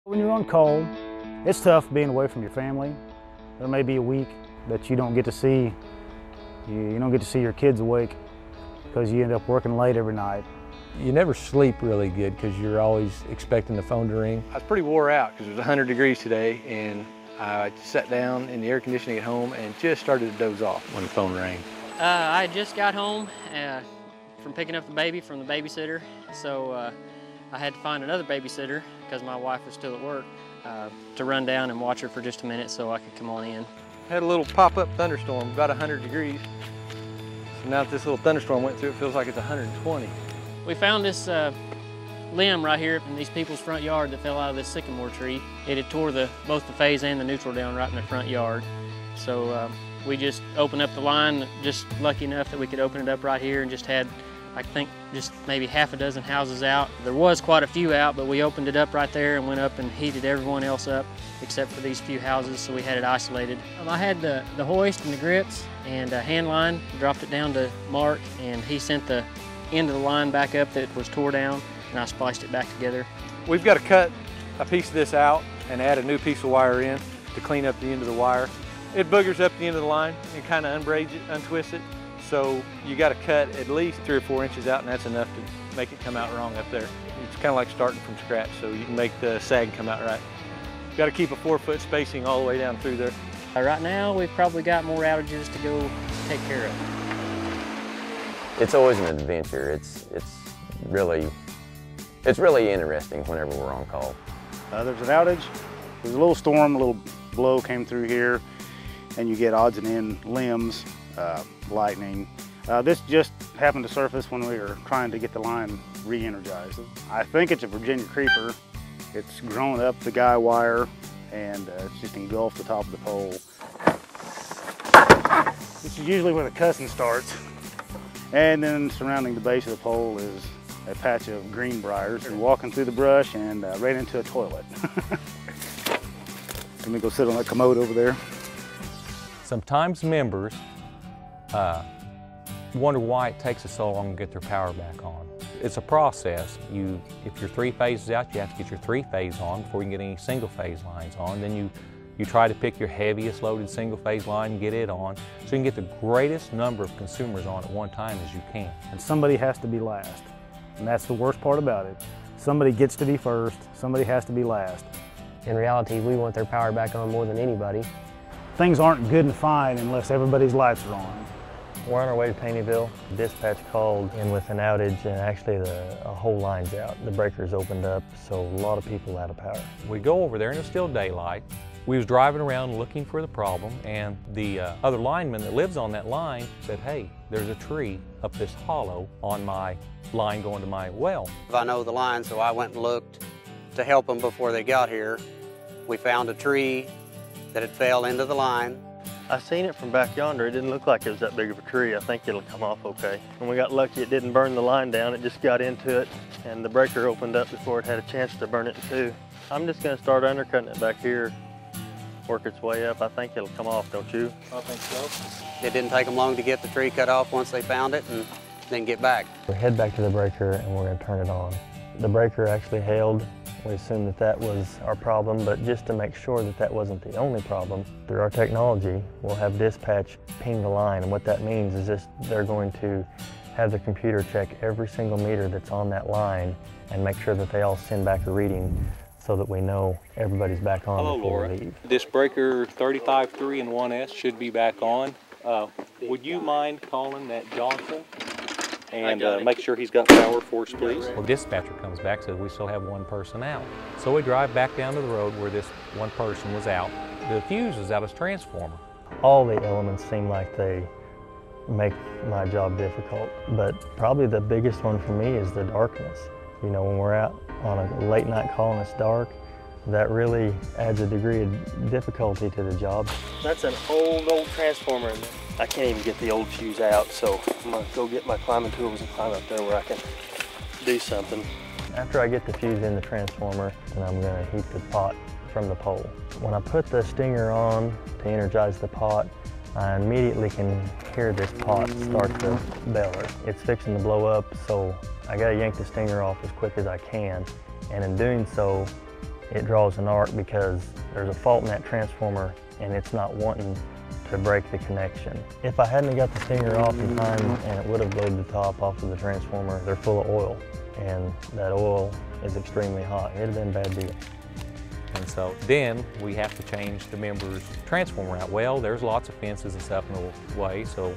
When you're on call, it's tough being away from your family. There may be a week that you don't get to see, you don't get to see your kids awake because you end up working late every night. You never sleep really good because you're always expecting the phone to ring. I was pretty wore out because it was 100 degrees today, and I sat down in the air conditioning at home and just started to doze off when the phone rang. I just got home from picking up the baby from the babysitter, so I had to find another babysitter because my wife was still at work to run down and watch her for just a minute so I could come on in. Had a little pop-up thunderstorm, about 100 degrees. So now that this little thunderstorm went through, it feels like it's 120. We found this limb right here in these people's front yard that fell out of this sycamore tree. It had tore both the phase and the neutral down right in the front yard. So we just opened up the line, just lucky enough that we could open it up right here, and just had, I think, just maybe half a dozen houses out. There was quite a few out, but we opened it up right there and went up and heated everyone else up except for these few houses, so we had it isolated. I had the hoist and the grips and a hand line, dropped it down to Mark, and he sent the end of the line back up that was tore down, and I spliced it back together. We've got to cut a piece of this out and add a new piece of wire in to clean up the end of the wire. It boogers up the end of the line and kind of unbraids it, untwists it. So you got to cut at least 3 or 4 inches out, and that's enough to make it come out wrong up there. It's kind of like starting from scratch, so you can make the sag come out right. You got to keep a 4-foot spacing all the way down through there. Right now, we've probably got more outages to go take care of. It's always an adventure. It's really interesting whenever we're on call. There's an outage, there's a little storm, a little blow came through here, and you get odds and ends limbs, lightning. This just happened to surface when we were trying to get the line re-energized. I think it's a Virginia creeper. It's grown up the guy wire, and it's just engulfed the top of the pole. This is usually where the cussing starts. And then surrounding the base of the pole is a patch of green briars. We're walking through the brush and ran into a toilet. Let me go sit on that commode over there. Sometimes members wonder why it takes us so long to get their power back on. It's a process. If your 3-phase is out, you have to get your 3-phase on before you can get any single-phase lines on. Then you try to pick your heaviest loaded single-phase line and get it on, so you can get the greatest number of consumers on at one time as you can. And somebody has to be last, and that's the worst part about it. Somebody gets to be first, somebody has to be last. In reality, we want their power back on more than anybody. Things aren't good and fine unless everybody's lights are on. We're on our way to Payneeville. Dispatch called in with an outage, and actually a whole line's out. The breaker's opened up, so a lot of people out of power. We go over there and it's still daylight. We was driving around looking for the problem, and the other lineman that lives on that line said, "Hey, there's a tree up this hollow on my line going to my well." I know the line, so I went and looked to help them before they got here. We found a tree that had fell into the line. I seen it from back yonder. It didn't look like it was that big of a tree. I think it'll come off okay. And we got lucky it didn't burn the line down. It just got into it, and the breaker opened up before it had a chance to burn it in two. I'm just gonna start undercutting it back here, work its way up. I think it'll come off, don't you? I think so. It didn't take them long to get the tree cut off once they found it and then get back. We'll head back to the breaker and we're gonna turn it on. The breaker actually held. We assumed that that was our problem, but just to make sure that that wasn't the only problem, through our technology, we'll have dispatch ping the line, and what that means is just they're going to have the computer check every single meter that's on that line and make sure that they all send back a reading so that we know everybody's back on before we leave. This breaker 35.3 and 1S should be back on. Would you mind calling that Johnson and make sure he's got power for us, please? Well, dispatcher comes back, says we still have one person out. So we drive back down to the road where this one person was out. The fuse is out of his transformer. All the elements seem like they make my job difficult, but probably the biggest one for me is the darkness. You know, when we're out on a late night call and it's dark, that really adds a degree of difficulty to the job. That's an old transformer, and I can't even get the old fuse out, so I'm gonna go get my climbing tools and climb up there where I can do something. After I get the fuse in the transformer, then I'm gonna heat the pot from the pole. When I put the stinger on to energize the pot, I immediately can hear this pot start to bellow. It's fixing to blow up, so I gotta yank the stinger off as quick as I can. And in doing so, it draws an arc because there's a fault in that transformer and it's not wanting to break the connection. If I hadn't got the stinger off in time and it would have blowed the top off of the transformer, they're full of oil, and that oil is extremely hot. It'd have been a bad deal. And so then we have to change the member's transformer out. Well, there's lots of fences and stuff in the way, so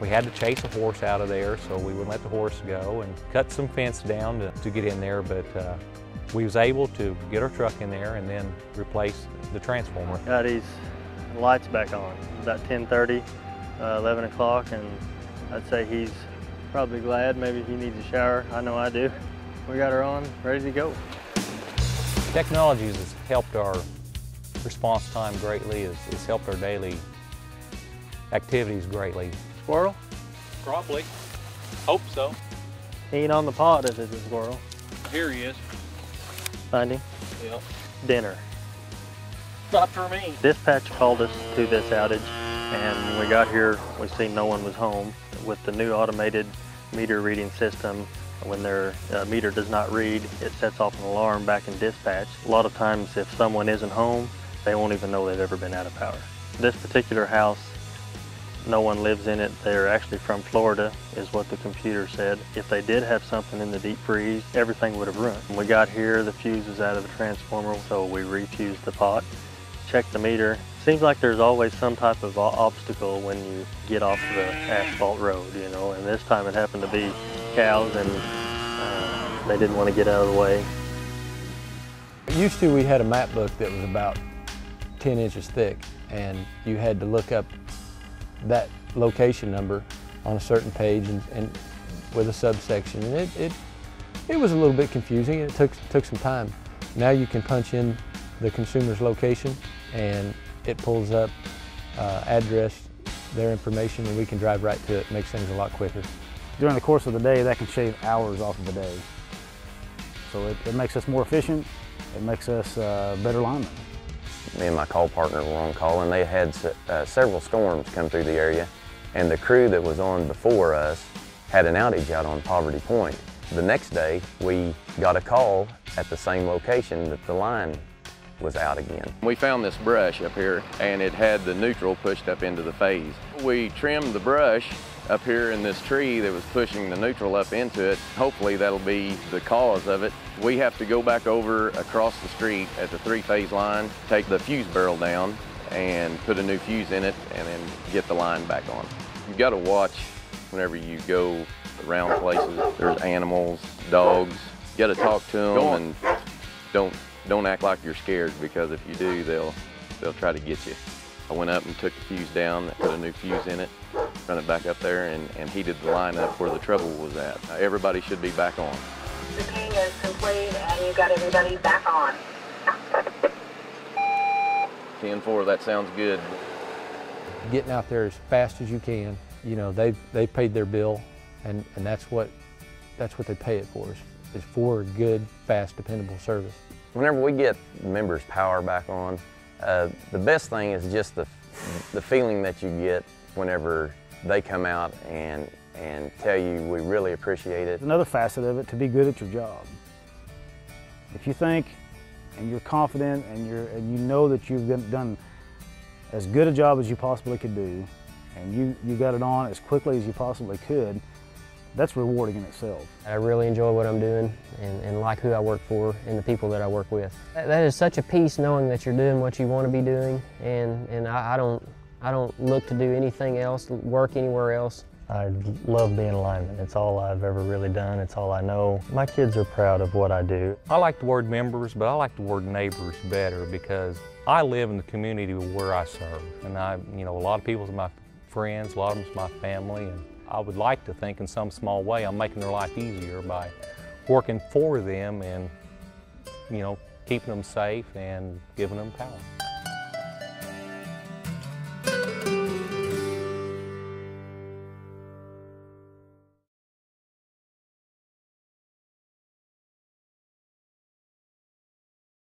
we had to chase a horse out of there, so we wouldn't let the horse go, and cut some fence down to get in there, but we was able to get our truck in there and then replace the transformer. Got his lights back on, about 10:30, 11 o'clock, and I'd say he's probably glad. Maybe he needs a shower. I know I do. We got her on, ready to go. Technology has helped our response time greatly. It's helped our daily activities greatly. Squirrel? Probably. Hope so. He ain't on the pod if it's a squirrel. Here he is. Find him? Yep. Dinner. Not for me. Dispatch called us to this outage, and when we got here, we seen no one was home. With the new automated meter reading system, when their meter does not read, it sets off an alarm back in dispatch. A lot of times, if someone isn't home, they won't even know they've ever been out of power. This particular house, no one lives in it. They're actually from Florida, is what the computer said. If they did have something in the deep freeze, everything would have ruined. When we got here, the fuse was out of the transformer, so we refused the pot, checked the meter. Seems like there's always some type of obstacle when you get off the asphalt road, you know, and this time it happened to be cows, and they didn't want to get out of the way. Used to, we had a map book that was about 10 inches thick, and you had to look up that location number on a certain page and with a subsection, and it was a little bit confusing, and it took some time. Now you can punch in the consumer's location, and it pulls up address, their information, and we can drive right to it. Makes things a lot quicker. During the course of the day, that can shave hours off of the day. So it makes us more efficient. It makes us better linemen. Me and my call partner were on call, and they had several storms come through the area, and the crew that was on before us had an outage out on Poverty Point. The next day, we got a call at the same location that the line was out again. We found this brush up here, and it had the neutral pushed up into the phase. We trimmed the brush up here in this tree that was pushing the neutral up into it. Hopefully that'll be the cause of it. We have to go back over across the street at the three-phase line, take the fuse barrel down and put a new fuse in it, and then get the line back on. You've got to watch whenever you go around places. There's animals, dogs. You got to talk to them, and don't act like you're scared, because if you do, they'll try to get you. I went up and took the fuse down, put a new fuse in it, run it back up there, and heated the line up where the trouble was at. Everybody should be back on. The ping is complete, and you've got everybody back on. 10-4, that sounds good. Getting out there as fast as you can. You know, they've paid their bill, and that's what they pay it for, is for good, fast, dependable service. Whenever we get members' power back on, the best thing is just the feeling that you get whenever they come out and tell you we really appreciate it. Another facet of it, to be good at your job. If you think and you're confident and you know that you've done as good a job as you possibly could do, and you got it on as quickly as you possibly could, that's rewarding in itself. I really enjoy what I'm doing and like who I work for and the people that I work with. That is such a peace, knowing that you're doing what you want to be doing, and I don't look to do anything else, work anywhere else. I love being a lineman. It's all I've ever really done. It's all I know. My kids are proud of what I do. I like the word members, but I like the word neighbors better, because I live in the community where I serve, and a lot of people are my friends, a lot of them are my family, and I would like to think in some small way I'm making their life easier by working for them and, keeping them safe and giving them power.